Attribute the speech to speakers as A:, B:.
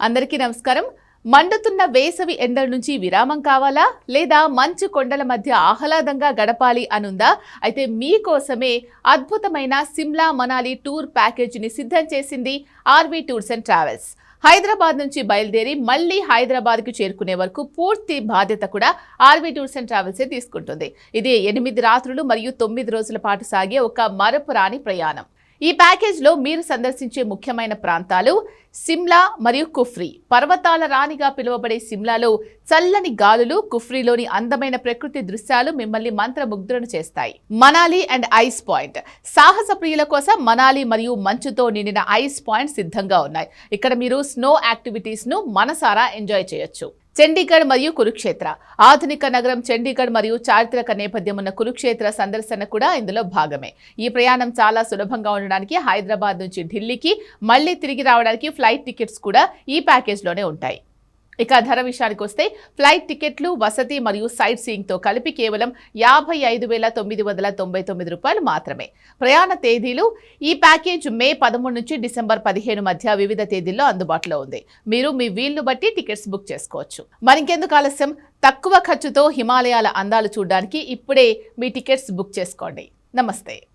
A: అందరికీ నమస్కారం. మండుతున్న వేసవి ఎండల నుంచి విరామం కావాలా లేదా మంచు కొండల మధ్య ఆహ్లాదంగా గడపాలి అనుందా? అయితే మీకోసమే అద్భుతమైన సిమ్లా మనాలి టూర్ ప్యాకేజీని సిద్ధం చేసింది RV tours and travels. Hyderabad నుంచి బయలుదేరి మళ్ళీ హైదరాబాద్కు చేరుకునే వరకు పూర్తి బాధ్యత కూడా ఆర్వీ టూర్స్ అండ్ ట్రావెల్సే తీసుకుంటుంది. ఇది 8 రాత్రులు మరియు 9 రోజుల పాటు సాగే ఒక మరపురాని ప్రయాణం. ఈ ప్యాకేజ్లో మీరు సందర్శించే ముఖ్యమైన ప్రాంతాలు సిమ్లా మరియు కుఫ్రీ. పర్వతాల రాణిగా పిలువబడే సిమ్లాలో చల్లని గాలులు, కుఫ్రీలోని అందమైన ప్రకృతి దృశ్యాలు మిమ్మల్ని మంత్రముగ్ధులను చేస్తాయి. Manali and ice point. సాహస ప్రియుల కోసం మనాలి మరియు మంచుతో నిండిన ఐస్ పాయింట్ సిద్ధంగా ఉన్నాయి. ఇక్కడ మీరు స్నో యాక్టివిటీస్ ను మనసారా ఎంజాయ్ చేయొచ్చు. చండీగఢ్ మరియు కురుక్షేత్ర. ఆధునిక నగరం చండీగఢ్ మరియు చారిత్రక నేపథ్యం ఉన్న కురుక్షేత్ర సందర్శన కూడా ఇందులో భాగమే. ఈ ప్రయాణం చాలా సులభంగా ఉండడానికి హైదరాబాద్ నుంచి ఢిల్లీకి మళ్ళీ తిరిగి రావడానికి ఫ్లైట్ టికెట్స్ కూడా ఈ ప్యాకేజ్లోనే ఉంటాయి. ఇక ధర విషయానికి వస్తే ఫ్లైట్ టికెట్లు, వసతి మరియు సైట్ సీయింగ్తో కలిపి కేవలం 55,999 రూపాయలు మాత్రమే. ప్రయాణ తేదీలు. ఈ ప్యాకేజ్ మే 13 నుంచి డిసెంబర్ 15 మధ్య వివిధ తేదీల్లో అందుబాటులో ఉంది. మీరు మీ వీలును బట్టి టికెట్స్ బుక్ చేసుకోవచ్చు. మరింకెందుకు ఆలస్యం, తక్కువ ఖర్చుతో హిమాలయాల అందాలు చూడడానికి ఇప్పుడే మీ టికెట్స్ బుక్ చేసుకోండి. నమస్తే.